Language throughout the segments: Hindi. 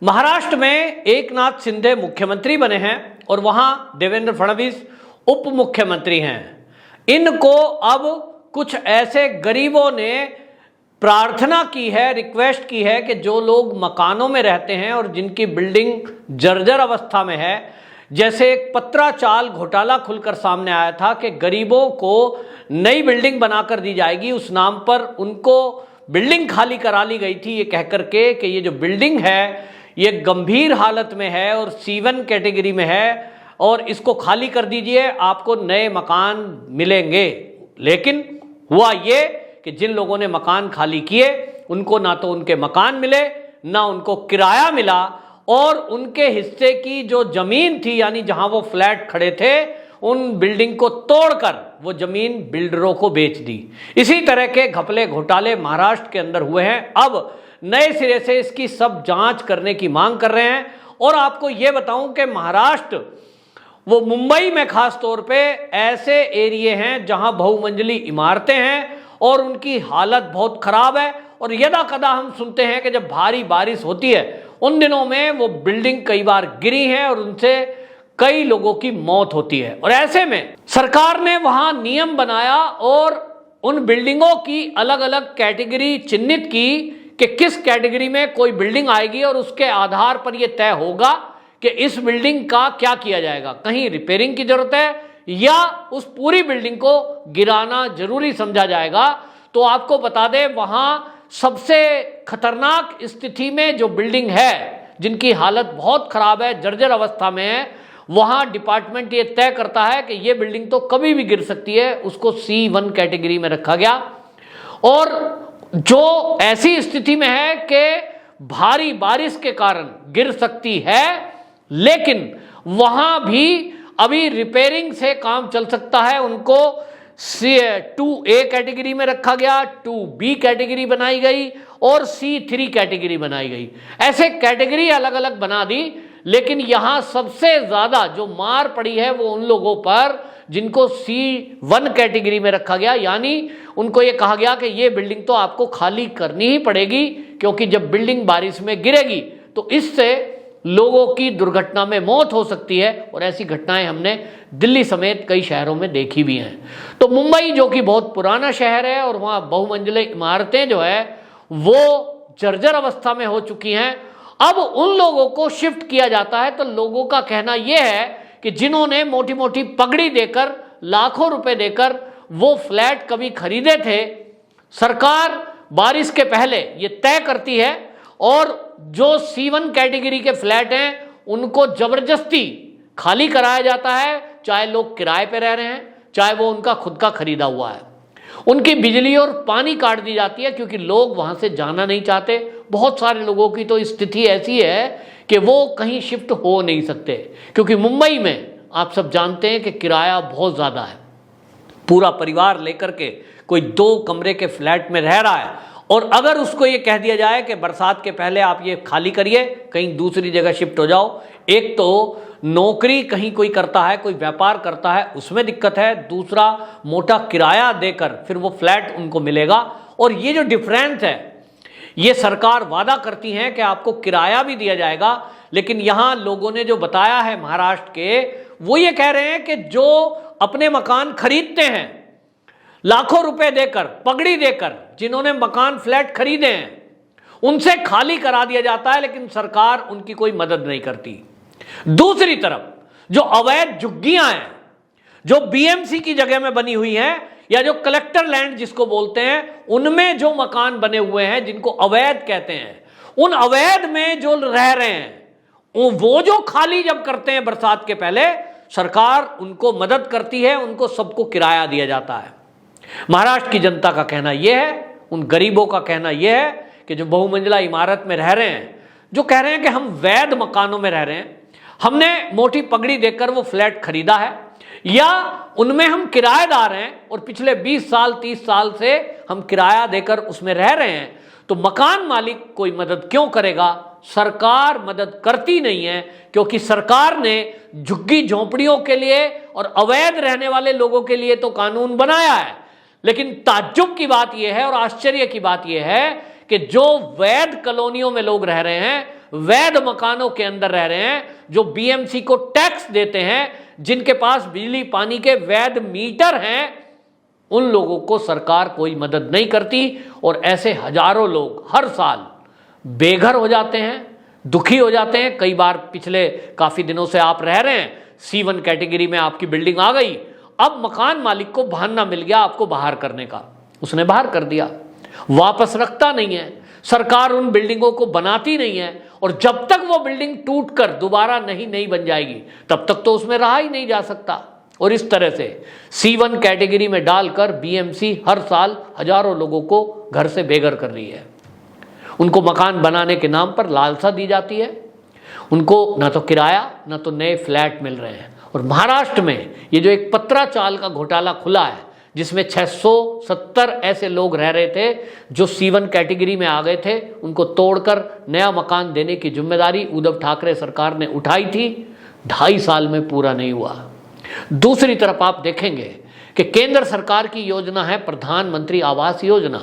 महाराष्ट्र में एकनाथ शिंदे मुख्यमंत्री बने हैं और वहां देवेंद्र फडणवीस उप मुख्यमंत्री हैं। इनको अब कुछ ऐसे गरीबों ने प्रार्थना की है, रिक्वेस्ट की है कि जो लोग मकानों में रहते हैं और जिनकी बिल्डिंग जर्जर अवस्था में है, जैसे एक पत्राचाल घोटाला खुलकर सामने आया था कि गरीबों को नई बिल्डिंग बनाकर दी जाएगी, उस नाम पर उनको बिल्डिंग खाली करा ली गई थी ये कहकर के कि ये जो बिल्डिंग है ये गंभीर हालत में है और C1 कैटेगरी में है और इसको खाली कर दीजिए, आपको नए मकान मिलेंगे। लेकिन हुआ ये कि जिन लोगों ने मकान खाली किए उनको ना तो उनके मकान मिले, ना उनको किराया मिला और उनके हिस्से की जो जमीन थी, यानी जहां वो फ्लैट खड़े थे, उन बिल्डिंग को तोड़कर वो जमीन बिल्डरों को बेच दी। इसी तरह के घपले घोटाले महाराष्ट्र के अंदर हुए हैं। अब नए सिरे से इसकी सब जांच करने की मांग कर रहे हैं। और आपको ये बताऊं कि महाराष्ट्र, वो मुंबई में खास तौर पे ऐसे एरिए हैं जहां बहुमंजिली इमारतें हैं और उनकी हालत बहुत खराब है। और यदा कदा हम सुनते हैं कि जब भारी बारिश होती है उन दिनों में वो बिल्डिंग कई बार गिरी है और उनसे कई लोगों की मौत होती है। और ऐसे में सरकार ने वहां नियम बनाया और उन बिल्डिंगों की अलग अलग कैटेगरी चिन्हित की कि किस कैटेगरी में कोई बिल्डिंग आएगी और उसके आधार पर यह तय होगा कि इस बिल्डिंग का क्या किया जाएगा, कहीं रिपेयरिंग की जरूरत है या उस पूरी बिल्डिंग को गिराना जरूरी समझा जाएगा। तो आपको बता दें, वहां सबसे खतरनाक स्थिति में जो बिल्डिंग है, जिनकी हालत बहुत खराब है, जर्जर अवस्था में है, वहां डिपार्टमेंट ये तय करता है कि ये बिल्डिंग तो कभी भी गिर सकती है, उसको C1 कैटेगरी में रखा गया। और जो ऐसी स्थिति में है कि भारी बारिश के कारण गिर सकती है, लेकिन वहां भी अभी रिपेयरिंग से काम चल सकता है, उनको 2A कैटेगरी में रखा गया, 2B कैटेगरी बनाई गई और C3 कैटेगरी बनाई गई। ऐसे कैटेगरी अलग अलग बना दी। लेकिन यहां सबसे ज्यादा जो मार पड़ी है वो उन लोगों पर जिनको C1 कैटेगरी में रखा गया, यानी उनको ये कहा गया कि ये बिल्डिंग तो आपको खाली करनी ही पड़ेगी, क्योंकि जब बिल्डिंग बारिश में गिरेगी तो इससे लोगों की दुर्घटना में मौत हो सकती है। और ऐसी घटनाएं हमने दिल्ली समेत कई शहरों में देखी भी हैं। तो मुंबई, जो कि बहुत पुराना शहर है और वहां बहुमंजिले इमारतें जो है वो जर्जर अवस्था में हो चुकी हैं, अब उन लोगों को शिफ्ट किया जाता है। तो लोगों का कहना यह है कि जिन्होंने मोटी मोटी पगड़ी देकर, लाखों रुपए देकर वो फ्लैट कभी खरीदे थे, सरकार बारिश के पहले ये तय करती है और जो C1 कैटेगरी के फ्लैट हैं उनको जबरदस्ती खाली कराया जाता है, चाहे लोग किराए पे रह रहे हैं, चाहे वो उनका खुद का खरीदा हुआ है। उनकी बिजली और पानी काट दी जाती है क्योंकि लोग वहां से जाना नहीं चाहते। बहुत सारे लोगों की तो स्थिति ऐसी है कि वो कहीं शिफ्ट हो नहीं सकते, क्योंकि मुंबई में आप सब जानते हैं कि किराया बहुत ज़्यादा है। पूरा परिवार लेकर के कोई 2 कमरे के फ्लैट में रह रहा है और अगर उसको ये कह दिया जाए कि बरसात के पहले आप ये खाली करिए, कहीं दूसरी जगह शिफ्ट हो जाओ, एक तो नौकरी कहीं कोई करता है, कोई व्यापार करता है, उसमें दिक्कत है, दूसरा मोटा किराया देकर फिर वो फ्लैट उनको मिलेगा। और ये जो डिफरेंस है, ये सरकार वादा करती है कि आपको किराया भी दिया जाएगा, लेकिन यहां लोगों ने जो बताया है महाराष्ट्र के, वो ये कह रहे हैं कि जो अपने मकान खरीदते हैं लाखों रुपए देकर, पगड़ी देकर, जिन्होंने मकान फ्लैट खरीदे हैं, उनसे खाली करा दिया जाता है, लेकिन सरकार उनकी कोई मदद नहीं करती। दूसरी तरफ जो अवैध झुग्गियां हैं, जो BMC की जगह में बनी हुई हैं या जो कलेक्टर लैंड जिसको बोलते हैं, उनमें जो मकान बने हुए हैं जिनको अवैध कहते हैं, उन अवैध में जो रह रहे हैं, वो जो खाली जब करते हैं बरसात के पहले, सरकार उनको मदद करती है, उनको सबको किराया दिया जाता है। महाराष्ट्र की जनता का कहना यह है, उन गरीबों का कहना यह है कि जो बहुमंजिला इमारत में रह रहे हैं, जो कह रहे हैं कि हम वैध मकानों में रह रहे हैं, हमने मोटी पगड़ी देकर वो फ्लैट खरीदा है या उनमें हम किराएदार हैं और पिछले 20 साल 30 साल से हम किराया देकर उसमें रह रहे हैं, तो मकान मालिक कोई मदद क्यों करेगा? सरकार मदद करती नहीं है, क्योंकि सरकार ने झुग्गी झोंपड़ियों के लिए और अवैध रहने वाले लोगों के लिए तो कानून बनाया है, लेकिन ताज्जुब की बात यह है और आश्चर्य की बात यह है कि जो वैध कॉलोनियों में लोग रह रहे हैं, वैध मकानों के अंदर रह रहे हैं, जो बीएमसी को टैक्स देते हैं, जिनके पास बिजली पानी के वैध मीटर हैं, उन लोगों को सरकार कोई मदद नहीं करती। और ऐसे हजारों लोग हर साल बेघर हो जाते हैं, दुखी हो जाते हैं। कई बार पिछले काफी दिनों से आप रह रहे हैं, C1 कैटेगरी में आपकी बिल्डिंग आ गई, अब मकान मालिक को बहाना मिल गया आपको बाहर करने का, उसने बाहर कर दिया, वापस रखता नहीं है, सरकार उन बिल्डिंगों को बनाती नहीं है। और जब तक वो बिल्डिंग टूटकर दोबारा नहीं बन जाएगी, तब तक तो उसमें रहा ही नहीं जा सकता। और इस तरह से C1 कैटेगरी में डालकर बीएमसी हर साल हजारों लोगों को घर से बेघर कर रही है। उनको मकान बनाने के नाम पर लालसा दी जाती है, उनको ना तो किराया ना तो नए फ्लैट मिल रहे हैं। और महाराष्ट्र में ये जो एक पत्राचाल का घोटाला खुला है, जिसमें 670 ऐसे लोग रह रहे थे जो C1 कैटेगरी में आ गए थे, उनको तोड़कर नया मकान देने की जिम्मेदारी उद्धव ठाकरे सरकार ने उठाई थी, 2.5 साल में पूरा नहीं हुआ। दूसरी तरफ आप देखेंगे कि केंद्र सरकार की योजना है प्रधानमंत्री आवास योजना,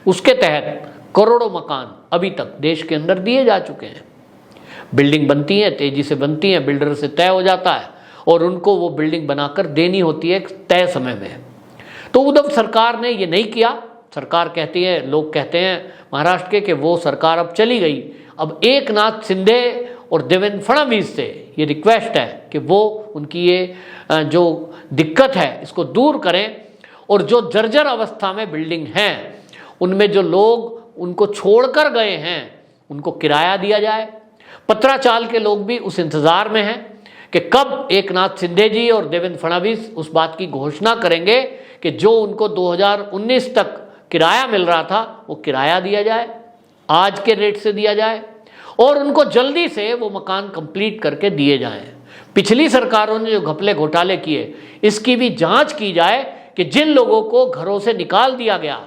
उसके तहत करोड़ों मकान अभी तक देश के अंदर दिए जा चुके हैं। बिल्डिंग बनती है, तेजी से बनती है, बिल्डर से तय हो जाता है और उनको वो बिल्डिंग बनाकर देनी होती है एक तय समय में। तो उद्धव सरकार ने ये नहीं किया। सरकार कहती है, लोग कहते हैं महाराष्ट्र के कि वो सरकार अब चली गई। अब एकनाथ शिंदे और देवेंद्र फडणवीस से ये रिक्वेस्ट है कि वो उनकी ये जो दिक्कत है इसको दूर करें, और जो जर्जर अवस्था में बिल्डिंग हैं उनमें जो लोग उनको छोड़कर गए हैं उनको किराया दिया जाए। पत्राचाल के लोग भी उस इंतजार में हैं कि कब एकनाथ शिंदे जी और देवेंद्र फडणवीस उस बात की घोषणा करेंगे कि जो उनको 2019 तक किराया मिल रहा था वो किराया दिया जाए, आज के रेट से दिया जाए, और उनको जल्दी से वो मकान कंप्लीट करके दिए जाएं। पिछली सरकारों ने जो घपले घोटाले किए, इसकी भी जांच की जाए कि जिन लोगों को घरों से निकाल दिया गया,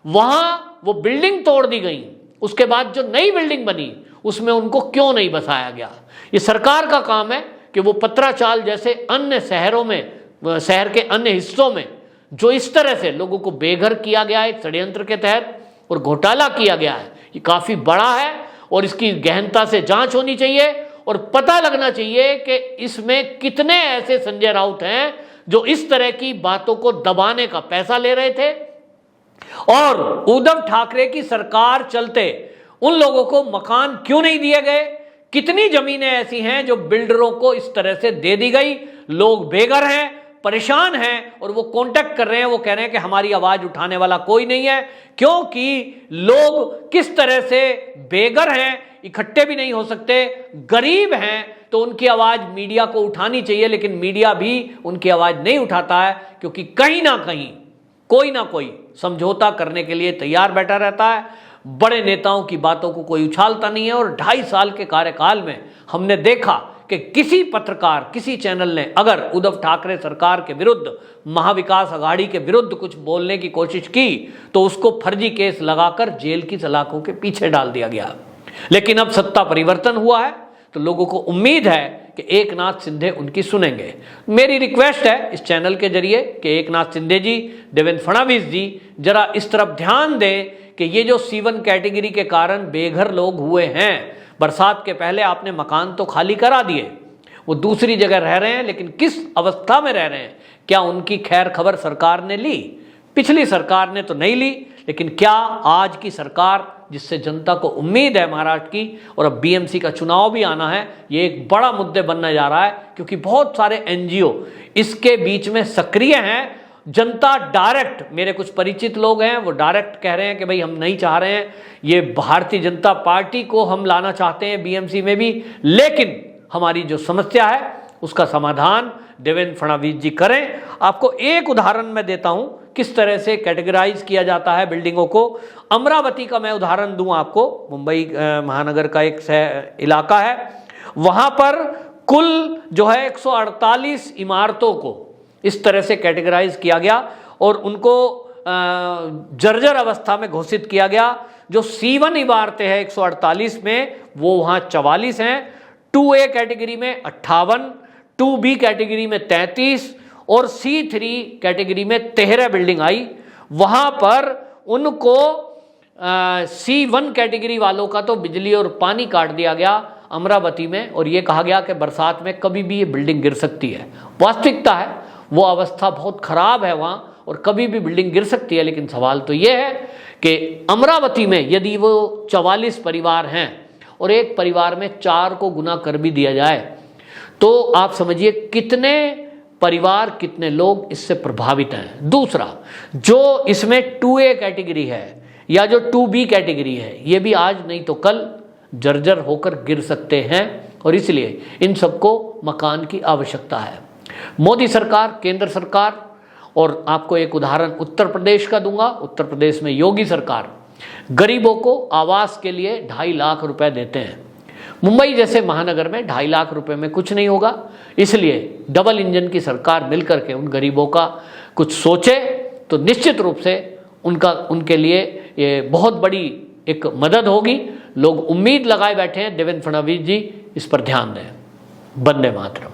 वहां वो बिल्डिंग तोड़ दी गई, उसके बाद जो नई बिल्डिंग बनी उसमें उनको क्यों नहीं बसाया गया। ये सरकार का काम है कि वो पत्राचाल जैसे अन्य शहरों में, शहर के अन्य हिस्सों में जो इस तरह से लोगों को बेघर किया गया है एक षड्यंत्र के तहत और घोटाला किया गया है, ये काफी बड़ा है और इसकी गहनता से जांच होनी चाहिए और पता लगना चाहिए कि इसमें कितने ऐसे संजय राउत हैं जो इस तरह की बातों को दबाने का पैसा ले रहे थे। और उद्धव ठाकरे की सरकार चलते उन लोगों को मकान क्यों नहीं दिए गए, कितनी जमीनें ऐसी हैं जो बिल्डरों को इस तरह से दे दी गई, लोग बेघर हैं, परेशान हैं और वो कांटेक्ट कर रहे हैं, वो कह रहे हैं कि हमारी आवाज उठाने वाला कोई नहीं है, क्योंकि लोग किस तरह से बेघर हैं, इकट्ठे भी नहीं हो सकते, गरीब हैं, तो उनकी आवाज मीडिया को उठानी चाहिए, लेकिन मीडिया भी उनकी आवाज नहीं उठाता है, क्योंकि कहीं ना कहीं कोई ना कोई समझौता करने के लिए तैयार बैठा रहता है। बड़े नेताओं की बातों को कोई उछालता नहीं है। और 2.5 साल के कार्यकाल में हमने देखा कि किसी पत्रकार, किसी चैनल ने अगर उद्धव ठाकरे सरकार के विरुद्ध, महाविकास आघाड़ी के विरुद्ध कुछ बोलने की कोशिश की तो उसको फर्जी केस लगाकर जेल की सलाखों के पीछे डाल दिया गया। लेकिन अब सत्ता परिवर्तन हुआ है तो लोगों को उम्मीद है कि एकनाथ शिंदे उनकी सुनेंगे। मेरी रिक्वेस्ट है इस चैनल के जरिए कि एकनाथ शिंदे जी, देवेंद्र फडणवीस जी जरा इस तरफ ध्यान दें कि ये जो C1 कैटेगरी के कारण बेघर लोग हुए हैं, बरसात के पहले आपने मकान तो खाली करा दिए, वो दूसरी जगह रह रहे हैं, लेकिन किस अवस्था में रह रहे हैं, क्या उनकी खैर खबर सरकार ने ली? पिछली सरकार ने तो नहीं ली, लेकिन क्या आज की सरकार, जिससे जनता को उम्मीद है महाराष्ट्र की, और अब बीएमसी का चुनाव भी आना है, ये एक बड़ा मुद्दे बनने जा रहा है, क्योंकि बहुत सारे एनजीओ इसके बीच में सक्रिय हैं। जनता डायरेक्ट, मेरे कुछ परिचित लोग हैं, वो डायरेक्ट कह रहे हैं कि भाई हम नहीं चाह रहे हैं, ये भारतीय जनता पार्टी को हम लाना चाहते हैं बीएमसी में भी, लेकिन हमारी जो समस्या है उसका समाधान देवेंद्र फडणवीस जी करें। आपको एक उदाहरण मैं देता हूं किस तरह से कैटेगराइज किया जाता है बिल्डिंगों को। अमरावती का मैं उदाहरण दूं आपको, मुंबई महानगर का एक इलाका है, वहां पर कुल जो है 148 इमारतों को इस तरह से कैटेगराइज किया गया और उनको जर्जर अवस्था में घोषित किया गया। जो C1 इमारतें हैं 148 में, वो वहां 44 हैं, 2A कैटेगरी में 58, 2B कैटेगरी में 33 और C3 कैटेगरी में 13 बिल्डिंग आई। वहां पर उनको C1 कैटेगरी वालों का तो बिजली और पानी काट दिया गया अमरावती में, और ये कहा गया कि बरसात में कभी भी ये बिल्डिंग गिर सकती है। वास्तविकता है वो अवस्था बहुत खराब है वहाँ, और कभी भी बिल्डिंग गिर सकती है। लेकिन सवाल तो ये है कि अमरावती में यदि वो 44 परिवार हैं और एक परिवार में 4 को गुना कर भी दिया जाए, तो आप समझिए कितने परिवार, कितने लोग इससे प्रभावित हैं। दूसरा, जो इसमें 2A कैटेगरी है या जो 2B कैटेगरी है, ये भी आज नहीं तो कल जर्जर होकर गिर सकते हैं, और इसलिए इन सबको मकान की आवश्यकता है। मोदी सरकार, केंद्र सरकार, और आपको एक उदाहरण उत्तर प्रदेश का दूंगा। उत्तर प्रदेश में योगी सरकार गरीबों को आवास के लिए 2.5 लाख रुपए देते हैं। मुंबई जैसे महानगर में 2.5 लाख रुपए में कुछ नहीं होगा, इसलिए डबल इंजन की सरकार मिलकर के उन गरीबों का कुछ सोचे तो निश्चित रूप से उनके लिए ये बहुत बड़ी एक मदद होगी। लोग उम्मीद लगाए बैठे हैं, देवेंद्र फडणवीस जी इस पर ध्यान दें। वंदे मातरम।